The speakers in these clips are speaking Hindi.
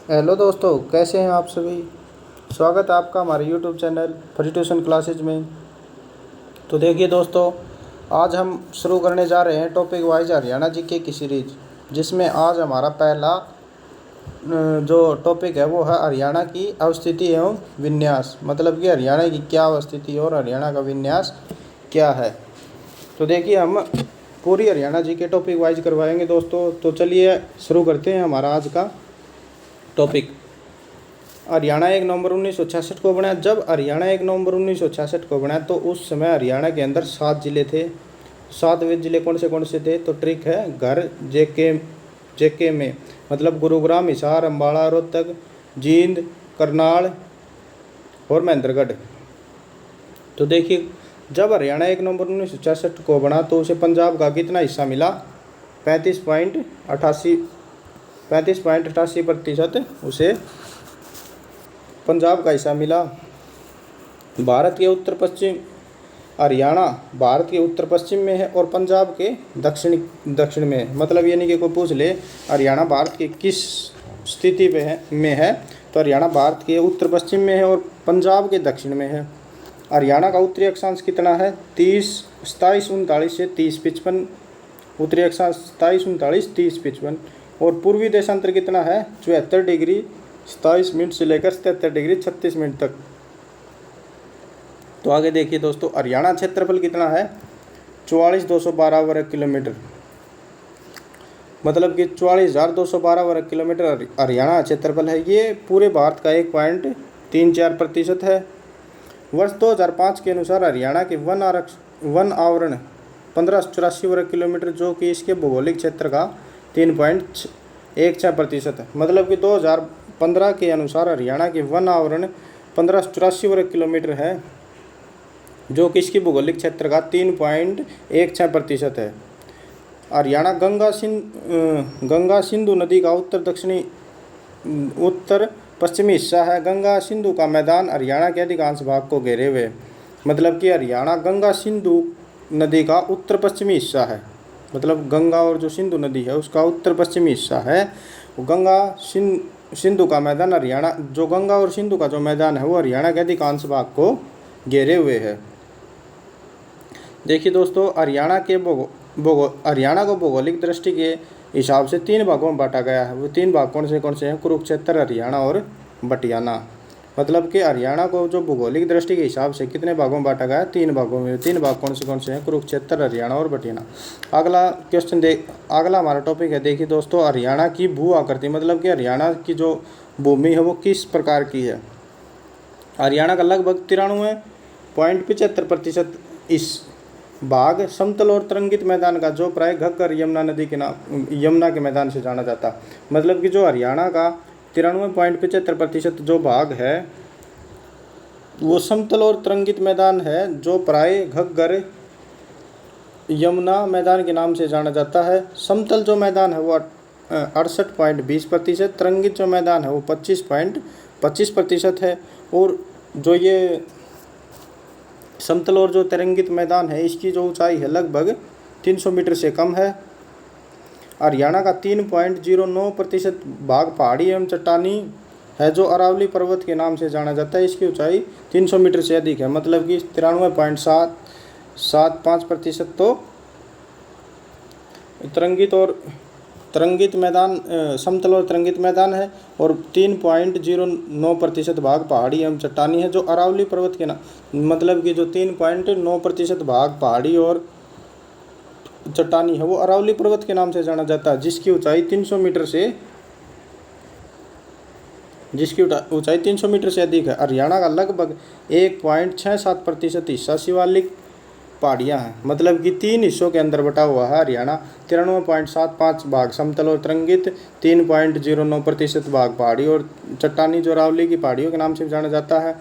हेलो दोस्तों, कैसे हैं आप सभी। स्वागत है आपका हमारे YouTube channel free tuition classes में। तो देखिए दोस्तों, आज हम शुरू करने जा रहे हैं टॉपिक वाइज हरियाणा जीके की सीरीज, जिसमें आज हमारा पहला जो टॉपिक है वो है हरियाणा की अवस्थिति एवं विन्यास। मतलब कि हरियाणा की क्या अवस्थिति और हरियाणा का विन्यास क्या है। तो देखिए, हम पूरी हरियाणा जीके टॉपिक वाइज करवाएंगे दोस्तों। तो चलिए शुरू करते हैं हमारा आज का टॉपिक। हरियाणा 1 नवंबर 1966 को बना। जब हरियाणा 1 नवंबर 1966 को बना तो उस समय हरियाणा के अंदर 7 जिले थे। 7 वे जिले कौन से थे? तो ट्रिक है, घर जेके में, मतलब गुरुग्राम, हिसार, अम्बाड़ा, रोहतक, जींद, करनाल और महेंद्रगढ़। तो देखिए, जब हरियाणा 1 नवंबर 1966 को बना तो उसे पंजाब का कितना हिस्सा मिला? 35.88% उसे पंजाब का हिस्सा मिला। भारत के उत्तर पश्चिम हरियाणा भारत के उत्तर पश्चिम में है और पंजाब के दक्षिण में है। मतलब ये नहीं कि कोई पूछ ले हरियाणा भारत के किस स्थिति में है, तो हरियाणा भारत के उत्तर पश्चिम में है और पंजाब के दक्षिण में है। हरियाणा का उत्तरी अक्षांश कितना है? 27:39 से 30:55। उत्तरी अक्षांश 27:39, 30:55। और पूर्वी देशांतर कितना है? 74 डिग्री 27 मिनट से लेकर 77 डिग्री 36 मिनट तक। तो आगे देखिए दोस्तों, हरियाणा क्षेत्रफल कितना है? 44,212 वर्ग किलोमीटर। मतलब कि 44,212 वर्ग किलोमीटर हरियाणा क्षेत्रफल है। ये पूरे भारत का 1.34% है। वर्ष 2005 के अनुसार हरियाणा के वन आवरण 1584 वर्ग किलोमीटर, जो कि इसके भौगोलिक क्षेत्र का 3.16% है। मतलब कि 2015 के अनुसार हरियाणा के वन आवरण 1584 वर्ग किलोमीटर है, जो कि इसकी भौगोलिक क्षेत्र का 3.16% है। हरियाणा गंगा सिंधु नदी का उत्तर पश्चिमी हिस्सा है। गंगा सिंधु का मैदान हरियाणा के अधिकांश भाग को घेरे हुए। मतलब कि हरियाणा गंगा सिंधु नदी का उत्तर पश्चिमी हिस्सा है। मतलब गंगा और जो सिंधु नदी है उसका उत्तर पश्चिमी हिस्सा है। गंगा सिंधु का मैदान हरियाणा, जो गंगा और सिंधु का जो मैदान है वो हरियाणा के अधिकांश भाग को घेरे हुए है। देखिए दोस्तों, हरियाणा को भौगोलिक दृष्टि के हिसाब से 3 भागों में बांटा गया है। वो 3 भाग कौन से हैं? कुरुक्षेत्र, हरियाणा और बटियाना। मतलब कि हरियाणा को जो भौगोलिक दृष्टि के हिसाब से कितने भागों में बांटा गया है? 3 भागों में। 3 भाग कौन से हैं? कुरुक्षेत्र, हरियाणा और बटियाना। अगला हमारा टॉपिक है, देखिए दोस्तों, हरियाणा की भू आकृति। मतलब कि हरियाणा की जो भूमि है वो किस प्रकार की है। हरियाणा का लगभग 93.75% इस भाग समतल और तरंगित मैदान का, जो प्राय घग्गर यमुना के मैदान से जाना जाता। मतलब कि जो हरियाणा का 93.75% जो भाग है वो समतल और तरंगित मैदान है, जो प्राय घग्गर यमुना मैदान के नाम से जाना जाता है। समतल जो मैदान है वो 68.20%, तरंगित जो मैदान है वो 25.25% है। और जो ये समतल और जो तरंगित मैदान है इसकी जो ऊंचाई है लगभग 300 मीटर से कम है। हरियाणा का 3.09% भाग पहाड़ी एवं चट्टानी है, जो अरावली पर्वत के नाम से जाना जाता है। इसकी ऊंचाई 300 मीटर से अधिक है। मतलब कि 93.75% तो तरंगित मैदान, समतल और तरंगित मैदान है, और 3.09% भाग पहाड़ी एवं चट्टानी है, जो अरावली पर्वत के नाम, मतलब कि जो 3.9% भाग पहाड़ी और चट्टानी है वो अरावली पर्वत के नाम से जाना जाता है, जिसकी ऊंचाई 300 मीटर से अधिक है। हरियाणा का लगभग 1.67% हिस्सा शिवालिक पहाड़ियाँ हैं। मतलब कि 3 हिस्सों के अंदर बटा हुआ है हरियाणा। 93.75 भाग समतल और तरंगित, 3.09% भाग पहाड़ी और चट्टानी, जो अरावली की पहाड़ियों के नाम से जाना जाता है।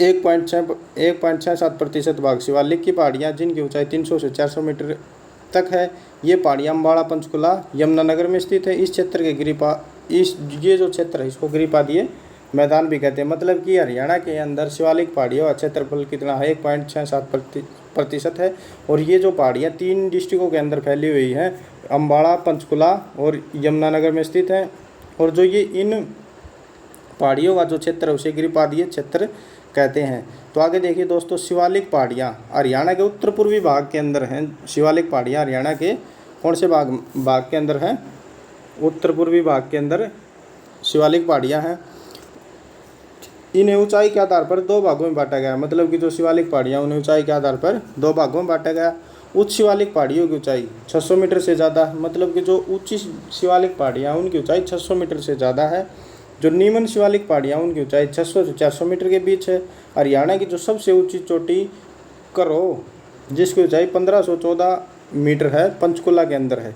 1.67% भाग शिवालिक की पहाड़ियाँ, जिनकी ऊंचाई 300 से 400 मीटर तक है। ये पहाड़ियाँ अम्बाड़ा, पंचकुला, यमुनानगर में स्थित है। इस क्षेत्र के ये जो क्षेत्र है इसको गिरिपादीय मैदान भी कहते हैं। मतलब कि हरियाणा के अंदर शिवालिक पहाड़ियों का क्षेत्रफल कितना है? 1.67% है। और ये जो पहाड़ियाँ 3 डिस्ट्रिक्टों के अंदर फैली हुई हैं, अम्बाड़ा, पंचकुला और यमुनानगर में स्थित हैं। और जो ये इन पहाड़ियों का जो क्षेत्र है उसे गिरिपादीय क्षेत्र कहते हैं। तो आगे देखिए दोस्तों, शिवालिक पहाड़ियाँ हरियाणा के उत्तर पूर्वी भाग के अंदर हैं। शिवालिक पहाड़ियाँ हरियाणा के कौन से भाग के अंदर हैं? उत्तर पूर्वी भाग के अंदर शिवालिक पहाड़ियाँ हैं। इन्हें ऊंचाई के आधार पर दो भागों में बांटा गया, मतलब कि जो शिवालिक पहाड़ियाँ उन्हें ऊंचाई के आधार पर दो भागों में बांटा गया। उच्च शिवालिक पहाड़ियों की ऊंचाई 600 मीटर से ज़्यादा, मतलब कि जो ऊंची शिवालिक पहाड़ियाँ उनकी ऊंचाई 600 मीटर से ज़्यादा है। जो निम्न शिवालिक पहाड़ियाँ उनकी ऊंचाई 600 से 400 मीटर के बीच है। हरियाणा की जो सबसे ऊंची चोटी करो, जिसकी ऊंचाई 1514 मीटर है, पंचकुला के अंदर है।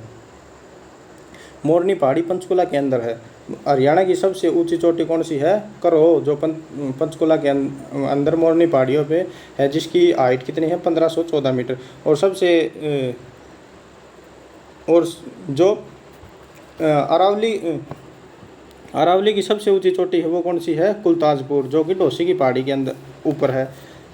मोरनी पहाड़ी पंचकुला के अंदर है। हरियाणा की सबसे ऊंची चोटी कौन सी है? करो, जो पंचकुला के अंदर मोरनी पहाड़ियों पे है, जिसकी हाइट कितनी है? 1514 मीटर। और सबसे और जो अरावली की सबसे ऊंची चोटी है वो कौन सी है? कुलताजपुर, जो कि ढोसी की पहाड़ी के अंदर ऊपर है।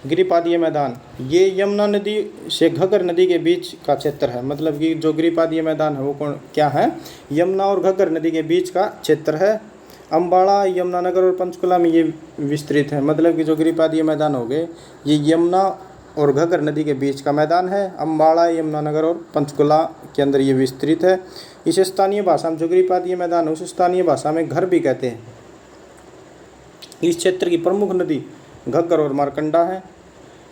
गिरिपादीय मैदान, ये यमुना नदी से घग्गर नदी के बीच का क्षेत्र है। मतलब कि जो गिरिपादीय मैदान है वो क्या है? यमुना और घग्गर नदी के बीच का क्षेत्र है। अम्बाड़ा, यमुनानगर और पंचकुला में ये विस्तृत है। मतलब कि जो गिरिपादीय मैदान हो गए, ये यमुना और घग्गर नदी के बीच का मैदान है। अम्बाड़ा, यमुनानगर और पंचकुला के अंदर ये विस्तृत है। इसे स्थानीय भाषा में, जो गिरिपादीय मैदान है उसे स्थानीय भाषा में घर भी कहते हैं। इस क्षेत्र की प्रमुख नदी घग्गर और मारकंडा है।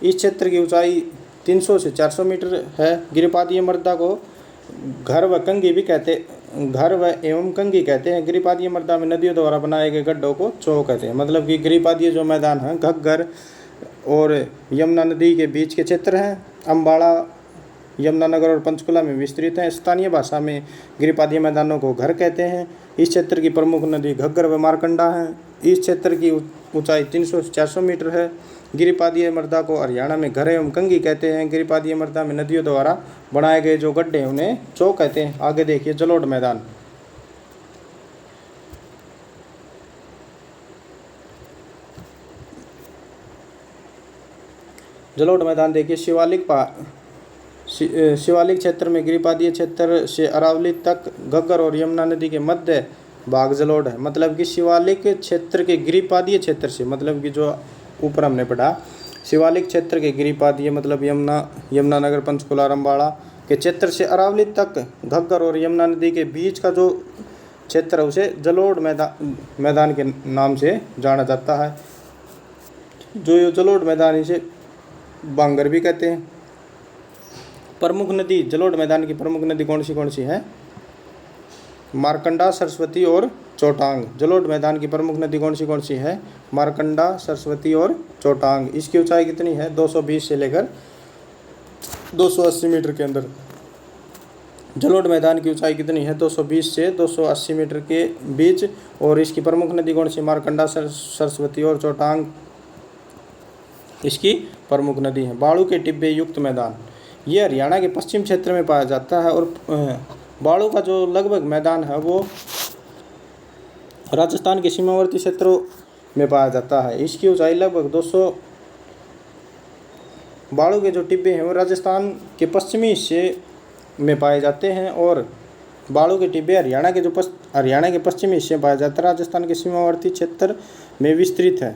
इस क्षेत्र की ऊंचाई 300 से 400 मीटर है। गिरिपादीय मृदा को घर व कंगी भी कहते घर व एवं कंगी कहते हैं। गिरिपादीय मृदा में नदियों द्वारा बनाए गए गड्ढों को चोह कहते हैं। मतलब कि गिरिपादीय जो मैदान है घग्गर और यमुना नदी के बीच के क्षेत्र हैं। अम्बाड़ा, यमुनानगर और पंचकुला में विस्तृत हैं। स्थानीय भाषा में गिरिपादीय मैदानों को घर कहते हैं। इस क्षेत्र की प्रमुख नदी घग्गर व मारकंडा है। इस क्षेत्र की ऊंचाई 300 से 400 मीटर है। गिरिपादीय मृदा को हरियाणा में घर एवं कंगी कहते हैं। गिरिपादीय मृदा में नदियों द्वारा बनाए गए जो गड्ढे हैं उन्हें चोह कहते हैं। आगे देखिए, जलोढ़ मैदान। जलोढ़ मैदान देखिए, शिवालिक क्षेत्र में गिरिपादीय क्षेत्र से अरावली तक घग्गर और यमुना नदी के मध्य भाग जलोढ़ है। मतलब कि शिवालिक क्षेत्र के गिरिपादीय क्षेत्र से, मतलब कि जो ऊपर हमने पढ़ा, शिवालिक क्षेत्र के गिरिपादीय मतलब यमुनानगर, पंचकुला, अम्बाड़ा के क्षेत्र से अरावली तक घग्गर और यमुना नदी के बीच का जो क्षेत्र है उसे जलोढ़ मैदान के नाम से जाना जाता है। जो ये जलोढ़ मैदान, इसे बांगर भी कहते हैं। प्रमुख नदी, जलोढ़ मैदान की प्रमुख नदी कौन सी है? मारकंडा, सरस्वती और चोटांग। जलोढ़ मैदान की प्रमुख नदी कौन सी है? मारकंडा, सरस्वती और चोटांग। इसकी ऊंचाई कितनी है? 220 से लेकर 280 मीटर के अंदर। जलोढ़ मैदान की ऊंचाई कितनी है? 220 से 280 मीटर के बीच। और इसकी प्रमुख नदी कौन सी? मारकंडा, सरस्वती और चोटांग इसकी प्रमुख नदी है। बालू के टिब्बे युक्त मैदान, ये हरियाणा के पश्चिम क्षेत्र में पाया जाता है। और बालू का जो लगभग मैदान है वो राजस्थान के सीमावर्ती क्षेत्रों में पाया जाता है। इसकी ऊंचाई लगभग 200। बालू के जो टिब्बे हैं वो राजस्थान के पश्चिमी हिस्से में पाए जाते हैं। और बालू के टिब्बे हरियाणा के पश्चिमी हिस्से में पाया जाता है। राजस्थान के सीमावर्ती क्षेत्र में विस्तृत है।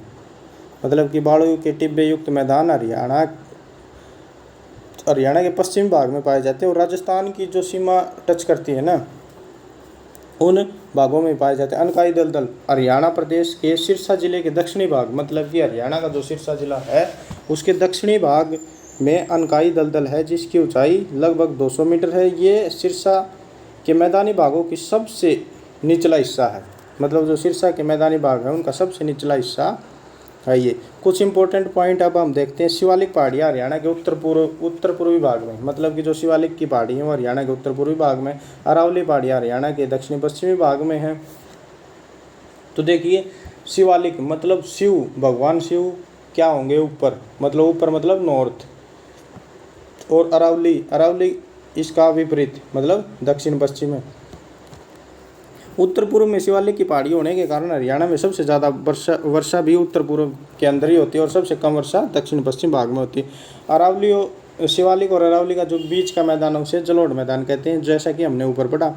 मतलब कि बालू के टिब्बे युक्त मैदान हरियाणा के पश्चिमी भाग में पाए जाते हैं। और राजस्थान की जो सीमा टच करती है ना, उन भागों में पाए जाते हैं। अनकाई दलदल, हरियाणा प्रदेश के सिरसा जिले के दक्षिणी भाग, मतलब कि हरियाणा का जो सिरसा जिला है उसके दक्षिणी भाग में अनकाई दलदल है, जिसकी ऊंचाई लगभग 200 मीटर है। ये सिरसा के मैदानी भागों की सबसे निचला हिस्सा है। मतलब जो सिरसा के मैदानी भाग है उनका सबसे निचला हिस्सा है ये। कुछ इंपॉर्टेंट पॉइंट अब हम देखते हैं। शिवालिक पहाड़ियाँ हरियाणा के उत्तर पूर्वी भाग में, मतलब कि जो शिवालिक की पहाड़ी है वो हरियाणा के उत्तर पूर्वी भाग में। अरावली पहाड़ियाँ हरियाणा के दक्षिणी पश्चिमी भाग में हैं। तो देखिए, शिवालिक मतलब शिव, भगवान शिव क्या होंगे? ऊपर मतलब नॉर्थ। और अरावली इसका विपरीत मतलब दक्षिण पश्चिम है। उत्तर पूर्व में शिवालिक की पहाड़ी होने के कारण हरियाणा में सबसे ज़्यादा वर्षा भी उत्तर पूर्व के अंदर ही होती है और सबसे कम वर्षा दक्षिण पश्चिम भाग में होती है। शिवालिक और अरावली का जो बीच का मैदान है उसे जलोढ़ मैदान कहते हैं, जैसा कि हमने ऊपर पढ़ा।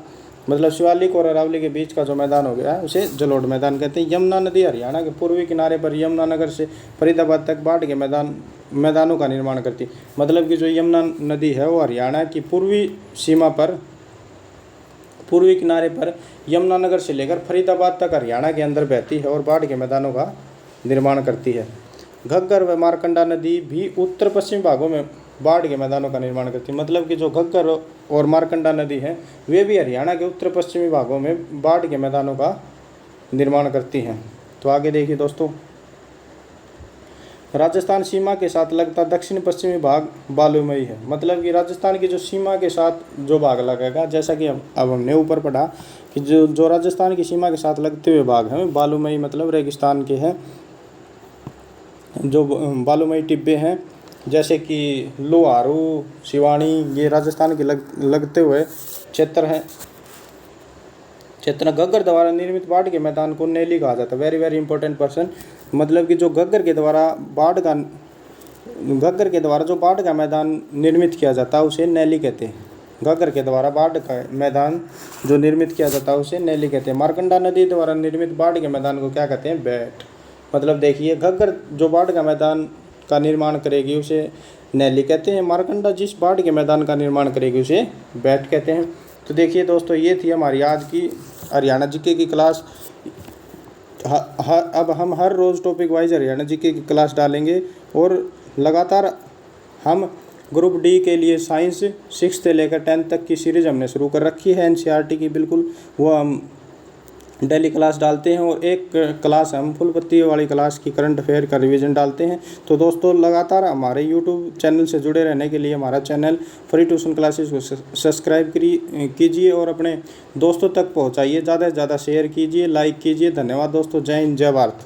मतलब शिवालिक और अरावली के बीच का जो मैदान हो गया है उसे जलोढ़ मैदान कहते हैं। यमुना नदी हरियाणा के पूर्वी किनारे पर यमुनानगर से फरीदाबाद तक बाढ़ के मैदानों का निर्माण करती है। मतलब कि जो यमुना नदी है वो हरियाणा की पूर्वी सीमा पर, पूर्वी किनारे पर यमुनानगर से लेकर फरीदाबाद तक हरियाणा के अंदर बहती है और बाढ़ के मैदानों का निर्माण करती है। घग्गर व मारकंडा नदी भी उत्तर पश्चिमी भागों में बाढ़ के मैदानों का निर्माण करती है। मतलब कि जो घग्गर और मारकंडा नदी है वे भी हरियाणा के उत्तर पश्चिमी भागों में बाढ़ के मैदानों का निर्माण करती हैं। तो आगे देखिए दोस्तों, राजस्थान सीमा के साथ लगता दक्षिण पश्चिमी भाग बालूमयी है। मतलब कि राजस्थान की जो सीमा के साथ जो भाग लगेगा, जैसा कि अब हमने ऊपर पढ़ा कि जो राजस्थान की सीमा के साथ लगते हुए भाग हैं बालूमयी, मतलब रेगिस्तान के हैं, जो बालूमयी टिब्बे हैं, जैसे कि लोहारू, सिवानी, ये राजस्थान के लगते हुए क्षेत्र हैं। क्षेत्र घग्गर द्वारा निर्मित बाढ़ के मैदान को नैली कहा जाता है। Very very important person. मतलब कि जो घग्गर के द्वारा जो बाढ़ का मैदान निर्मित किया जाता है उसे नैली कहते हैं। घग्गर के द्वारा बाढ़ का मैदान जो निर्मित किया जाता है उसे नैली कहते हैं। मारकंडा नदी द्वारा निर्मित बाढ़ के मैदान को क्या कहते हैं? बैट। मतलब देखिए, घग्गर जो बाढ़ का मैदान का निर्माण करेगी उसे नैली कहते हैं। मारकंडा जिस बाढ़ के मैदान का निर्माण करेगी उसे बैट कहते हैं। तो देखिए दोस्तों, ये थी हमारी आज की हरियाणा जीके की क्लास। अब हम हर रोज़ टॉपिक वाइज हरियाणा जीके की क्लास डालेंगे और लगातार हम ग्रुप डी के लिए साइंस 6 से लेकर 10 तक की सीरीज़ हमने शुरू कर रखी है एनसीईआरटी की। बिल्कुल वो हम डेली क्लास डालते हैं और एक क्लास हम फुल पत्ती वाली क्लास की करंट अफेयर का रिवीजन डालते हैं। तो दोस्तों, लगातार हमारे यूट्यूब चैनल से जुड़े रहने के लिए हमारा चैनल फ्री ट्यूशन क्लासेस को सब्सक्राइब कीजिए और अपने दोस्तों तक पहुंचाइए। ज़्यादा से ज़्यादा शेयर कीजिए, लाइक कीजिए। धन्यवाद दोस्तों। जय हिंद, जय भारत।